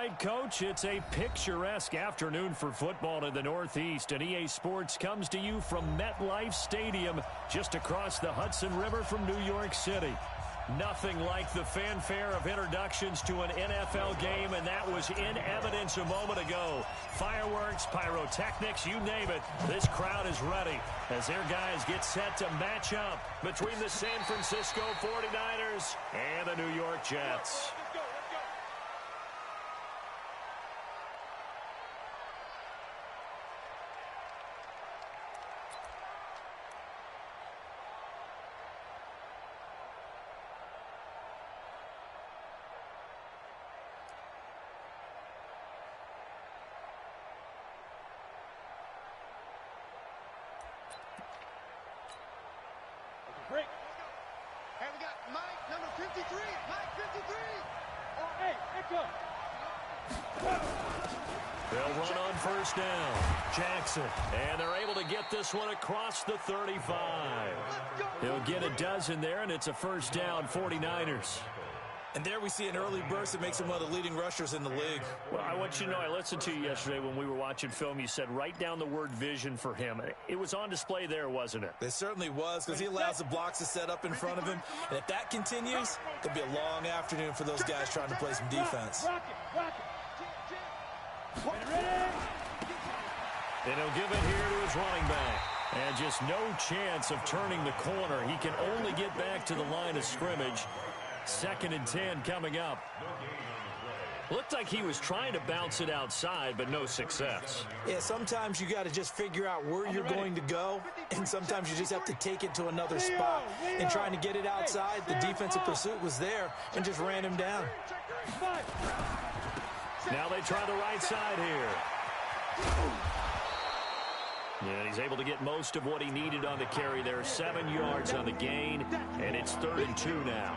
right, Coach. It's a picturesque afternoon for football in the Northeast, and EA Sports comes to you from MetLife Stadium just across the Hudson River from New York City. Nothing like the fanfare of introductions to an NFL game, and that was in evidence a moment ago. Fireworks, pyrotechnics, you name it. This crowd is ready as their guys get set to match up between the San Francisco 49ers and the New York Jets. Break. And we got Mike, number 53. Mike, 53. Hey, echo. They'll run on first down. Jackson. And they're able to get this one across the 35. He'll get a dozen there, and it's a first down, 49ers. And there we see an early burst that makes him one of the leading rushers in the league. Well, I want you to know, I listened to you yesterday when we were watching film. You said write down the word vision for him. It was on display there, wasn't it? It certainly was, because he allows the blocks to set up in front of him. And if that continues, it could be a long afternoon for those guys trying to play some defense. And he'll give it here to his running back. And just no chance of turning the corner. He can only get back to the line of scrimmage. 2nd and 10 coming up. Looked like he was trying to bounce it outside, but no success. Yeah, sometimes you got to just figure out where you're going to go, and sometimes you just have to take it to another spot. And trying to get it outside, the defensive pursuit was there and just ran him down. Now they try the right side here. Yeah, he's able to get most of what he needed on the carry there. 7 yards on the gain, and it's 3rd and 2 now.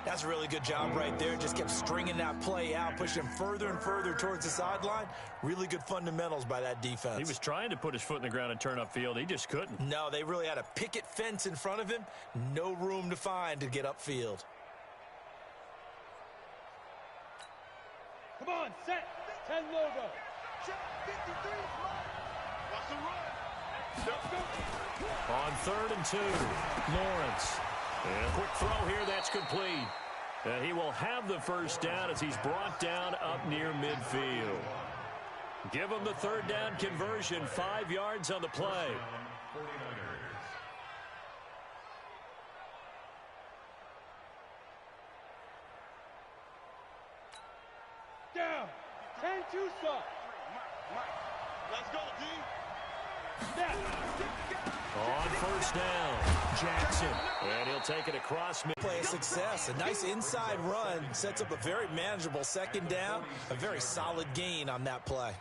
That's a really good job right there. Just kept stringing that play out, pushing him further and further towards the sideline. Really good fundamentals by that defense. He was trying to put his foot in the ground and turn upfield. He just couldn't. No, they really had a picket fence in front of him. No room to find to get upfield. Come on, set. 10 logo. Check 53. Watch the run. On 3rd and 2, Lawrence. And a quick throw here, that's complete. And he will have the first down as he's brought down up near midfield. Give him the 3rd down conversion, 5 yards on the play. Down. 10-2 stop. Let's go, D. On first down, Jackson. And he'll take it across mid. Play of success. A nice inside run sets up a very manageable 2nd down. A very solid gain on that play.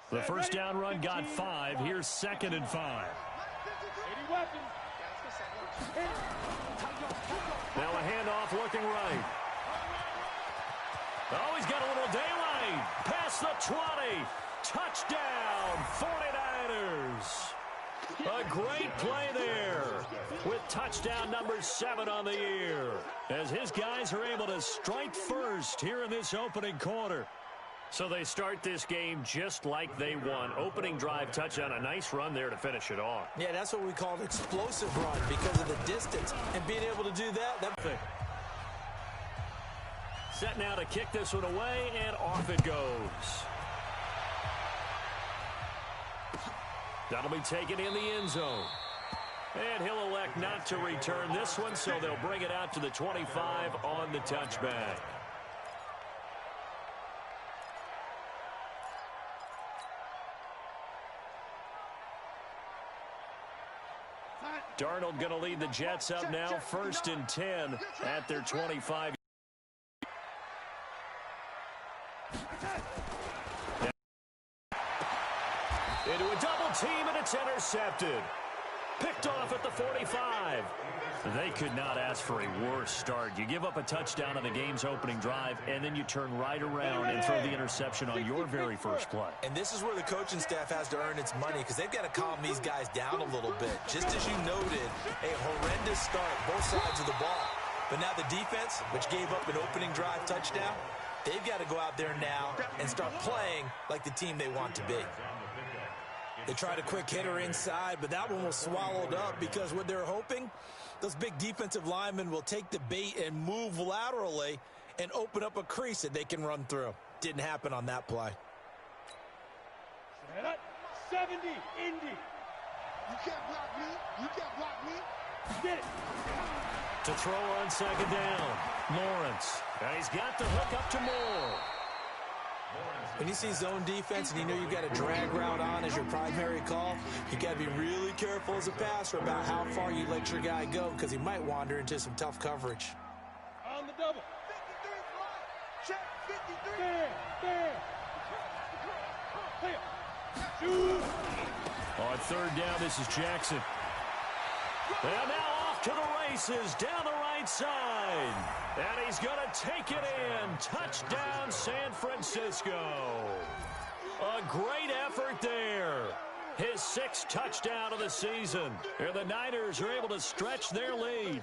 The first down run got 5. Here's 2nd and 5. 80 weapons. Now a handoff looking right. Oh, he's got a little daylight. Past the 20. Touchdown, 49ers. A great play there with touchdown number 7 on the year as his guys are able to strike first here in this opening quarter. So they start this game just like they won. Opening drive touchdown, a nice run there to finish it off. Yeah, that's what we call an explosive run because of the distance. And being able to do that thing. Set now to kick this one away, and off it goes. That'll be taken in the end zone. And he'll elect not to return this one, so they'll bring it out to the 25 on the touchback. Darnold going to lead the Jets up now, 1st and 10 at their 25. Into a double team, and it's intercepted. Picked off at the 45. They could not ask for a worse start. You give up a touchdown on the game's opening drive, and then you turn right around and throw the interception on your very first play. And this is where the coaching staff has to earn its money because they've got to calm these guys down a little bit. Just as you noted, a horrendous start, both sides of the ball. But now the defense, which gave up an opening drive touchdown, they've got to go out there now and start playing like the team they want to be. They tried a quick hitter inside, but that one was swallowed up because what they're hoping, those big defensive linemen will take the bait and move laterally and open up a crease that they can run through. Didn't happen on that play. 70, Indy. You can't block me. You can't block me. Get it. To throw on second down, Lawrence. And he's got the hook up to Moore. When you see zone defense and you know you've got a drag route on as your primary call, you got to be really careful as a passer about how far you let your guy go because he might wander into some tough coverage. On the double. 53 check 53. There. Shoot. On third down, this is Jackson. And now off to the races down the right side. And he's going to take it in. Touchdown, San Francisco. A great effort there. His 6th touchdown of the season. And the Niners are able to stretch their lead.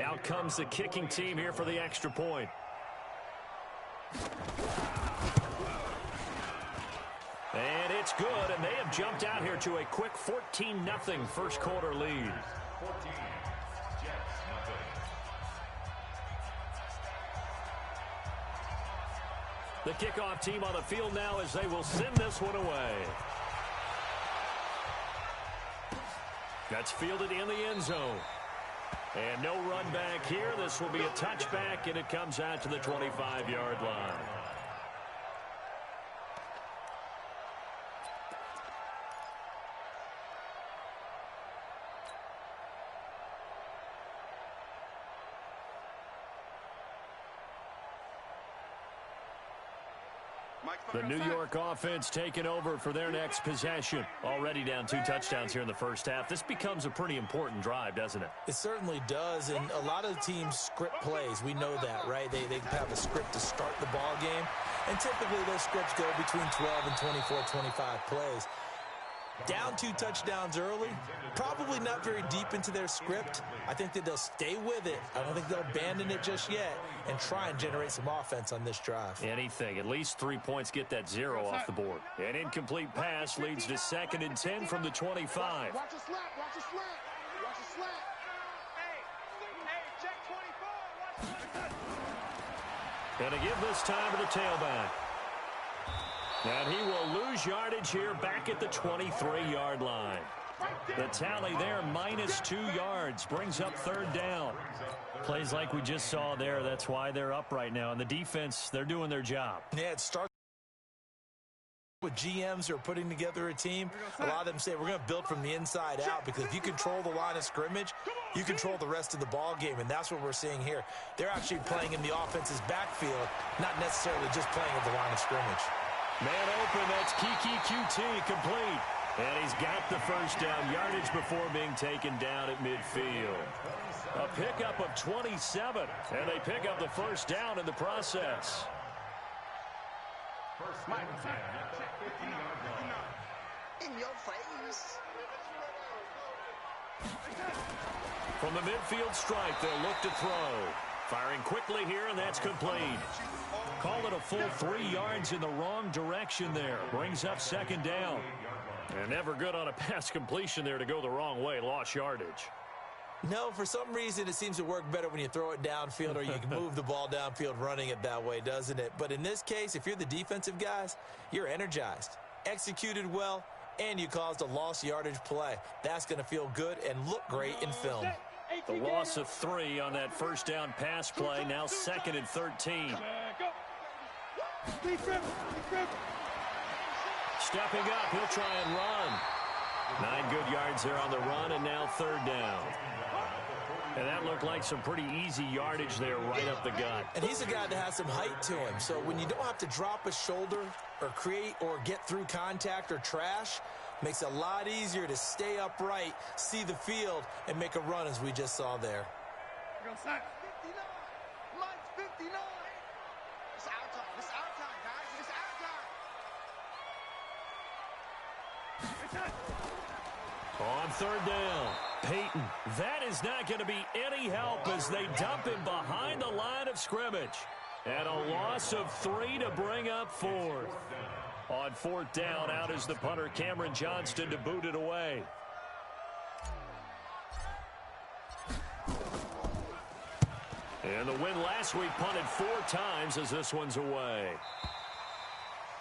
Out comes the kicking team here for the extra point. And it's good, and they have jumped out here to a quick 14-0 first quarter lead. The kickoff team on the field now as they will send this one away. That's fielded in the end zone. And no run back here. This will be a touchback, and it comes out to the 25-yard line. The New York offense taking over for their next possession. Already down 2 touchdowns here in the first half. This becomes a pretty important drive, doesn't it? It certainly does, and a lot of teams script plays. We know that, right? They have a script to start the ball game, and typically those scripts go between 12 and 24, 25 plays. Down 2 touchdowns early, probably not very deep into their script. I think that they'll stay with it. I don't think they'll abandon it just yet and try and generate some offense on this drive. Anything. At least 3 points get that 0 off the board. An incomplete pass leads to 2nd and 10 from the 25. Watch a slap. Watch a slap. Watch a slap. Hey, check 24. Watch a And to give this time to the tailback. And he will lose yardage here back at the 23-yard line. The tally there, -2 yards, brings up 3rd down. Plays like we just saw there, that's why they're up right now. And the defense, they're doing their job. Yeah, it starts with GMs who are putting together a team. A lot of them say we're going to build from the inside out because if you control the line of scrimmage, you control the rest of the ball game, and that's what we're seeing here. They're actually playing in the offense's backfield, not necessarily just playing at the line of scrimmage. Man open, that's Kiki QT complete. And he's got the first down yardage before being taken down at midfield. A pickup of 27, and they pick up the first down in the process. In your face. From the midfield strike, they'll look to throw. Firing quickly here, and that's complete. Call it a full 3 yards in the wrong direction there. Brings up 2nd down. And never good on a pass completion there to go the wrong way. Lost yardage. No, for some reason it seems to work better when you throw it downfield or you can move the ball downfield running it that way, doesn't it? But in this case, if you're the defensive guys, you're energized, executed well, and you caused a lost yardage play. That's going to feel good and look great in film. The loss of 3 on that first down pass play. Now 2nd and 13. Stepping up, he'll try and run. 9 good yards there on the run, and now 3rd down. And that looked like some pretty easy yardage there right up the gut. And he's a guy that has some height to him. So when you don't have to drop a shoulder or create or get through contact or trash, makes it a lot easier to stay upright, see the field, and make a run as we just saw there. Go, son. 59. Mike's 59. It's our time. It's our time, guys. It's our time. On third down, Peyton. That is not going to be any help as they dump him behind the line of scrimmage. And a loss of 3 to bring up 4th. On fourth down, out is the punter, Cameron Johnston, to boot it away. And the win last week punted 4 times as this one's away.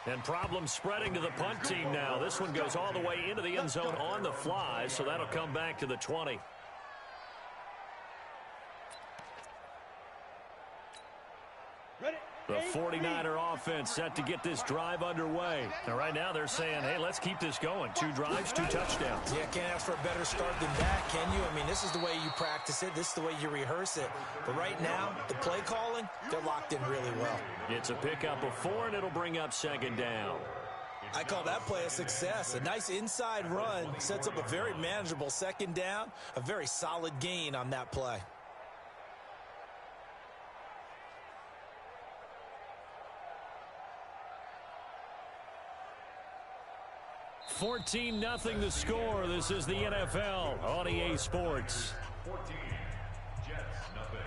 And problems spreading to the punt team now. This one goes all the way into the end zone on the fly, so that'll come back to the 20. The 49er offense set to get this drive underway. And right now they're saying, hey, let's keep this going. 2 drives, 2 touchdowns. Yeah, can't ask for a better start than that, can you? I mean, this is the way you practice it. This is the way you rehearse it. But right now, the play calling, they're locked in really well. It's a pickup of 4, and it'll bring up second down. I call that play a success. A nice inside run sets up a very manageable second down, a very solid gain on that play. 14-0 the score. This is the NFL on EA Sports. 14, Jets, nothing.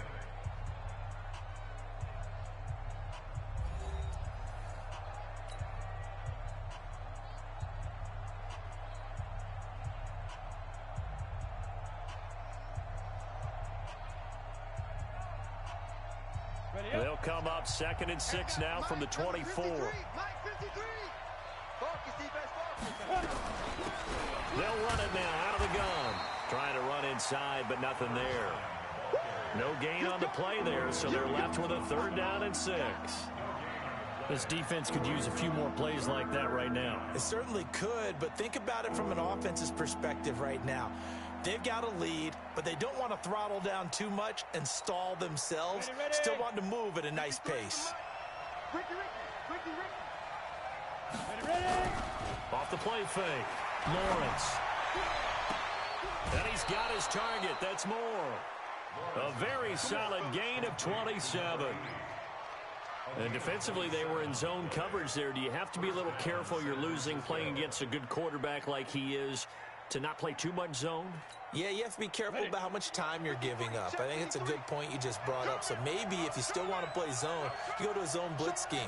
They'll come up 2nd and 6 now from the 24. Mike 53. Focus, defense, focus. They'll run it now out of the gun. Trying to run inside, but nothing there. No gain on the play there, so they're left with a 3rd down and 6. This defense could use a few more plays like that right now. It certainly could, but think about it from an offense's perspective right now. They've got a lead, but they don't want to throttle down too much and stall themselves. Still want to move at a nice pace. Off the play fake. Lawrence. And he's got his target. That's more. A very solid gain of 27. And defensively, they were in zone coverage there. Do you have to be a little careful? You're losing playing against a good quarterback like he is to not play too much zone? Yeah, you have to be careful about how much time you're giving up. I think it's a good point you just brought up. So maybe if you still want to play zone, you go to a zone blitz scheme.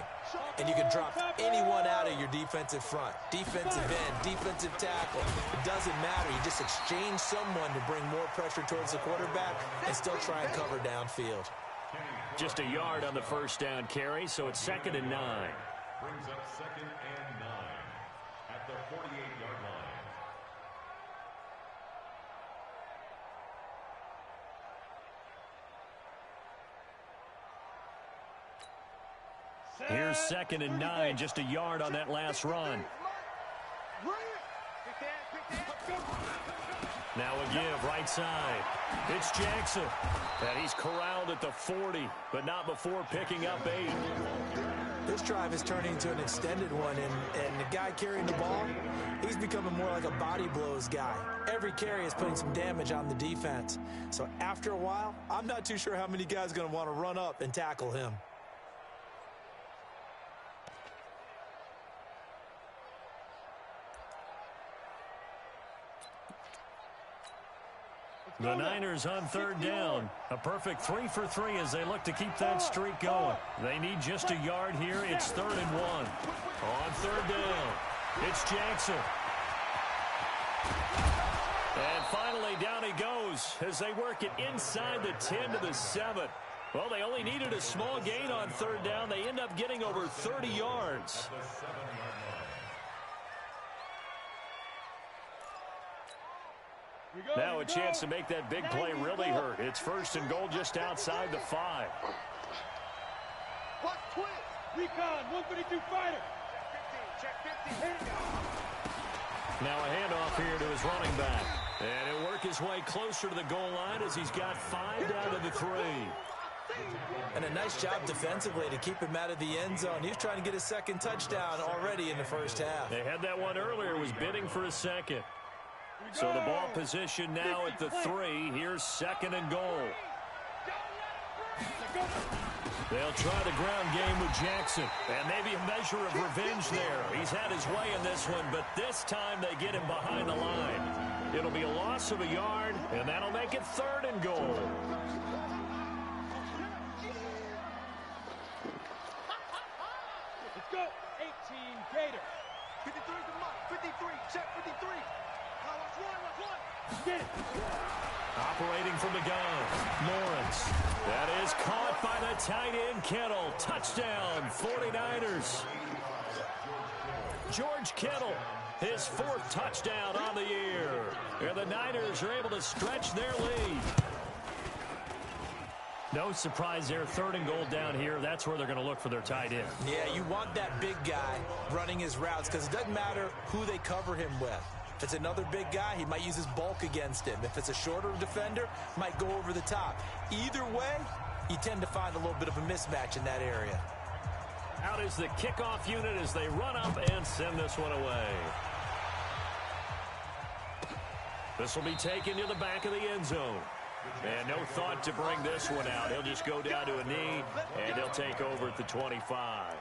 And you can drop anyone out of your defensive front. Defensive end, defensive tackle. It doesn't matter. You just exchange someone to bring more pressure towards the quarterback and still try and cover downfield. Just a yard on the first down carry, so it's 2nd and 9. Brings up 2nd and 9 at the 48-yard line. Here's 2nd and 9, just a yard on that last run. Now a give, right side. It's Jackson. And he's corralled at the 40, but not before picking up 8. This drive is turning into an extended one, and the guy carrying the ball, he's becoming more like a body blows guy. Every carry is putting some damage on the defense. So after a while, I'm not too sure how many guys are going to want to run up and tackle him. The Niners on 3rd down. A perfect 3 for 3 as they look to keep that streak going. They need just a yard here. It's 3rd and 1. On 3rd down, it's Jackson. And finally down he goes as they work it inside the 10 to the 7. Well, they only needed a small gain on 3rd down. They end up getting over 30 yards. Now a chance to make that big play really hurt. It's 1st and goal just outside the 5. Watch twist. Recon, 132 fighter. Check 15, check 15. Now a handoff here to his running back. And he'll work his way closer to the goal line as he's got 5 down to the 3. And a nice job defensively to keep him out of the end zone. He was trying to get his second touchdown already in the first half. They had that one earlier, was bidding for a second. So the ball position now at the 3. Here's 2nd and goal. They'll try the ground game with Jackson. And maybe a measure of revenge there. He's had his way in this one, but this time they get him behind the line. It'll be a loss of a yard, and that'll make it 3rd and goal. Let's go. 18 Gator. 53 to Mike. 53. Check 53. Now watch one. Get it. Operating from the gun, Lawrence. That is caught by the tight end, Kittle. Touchdown, 49ers. George Kittle, his 4th touchdown on the year. And the Niners are able to stretch their lead. No surprise there, 3rd and goal down here. That's where they're going to look for their tight end. Yeah, you want that big guy running his routes because it doesn't matter who they cover him with. If it's another big guy, he might use his bulk against him. If it's a shorter defender, might go over the top. Either way, you tend to find a little bit of a mismatch in that area. Out is the kickoff unit as they run up and send this one away. This will be taken to the back of the end zone. And no thought to bring this one out. He'll just go down to a knee, and he'll take over at the 25.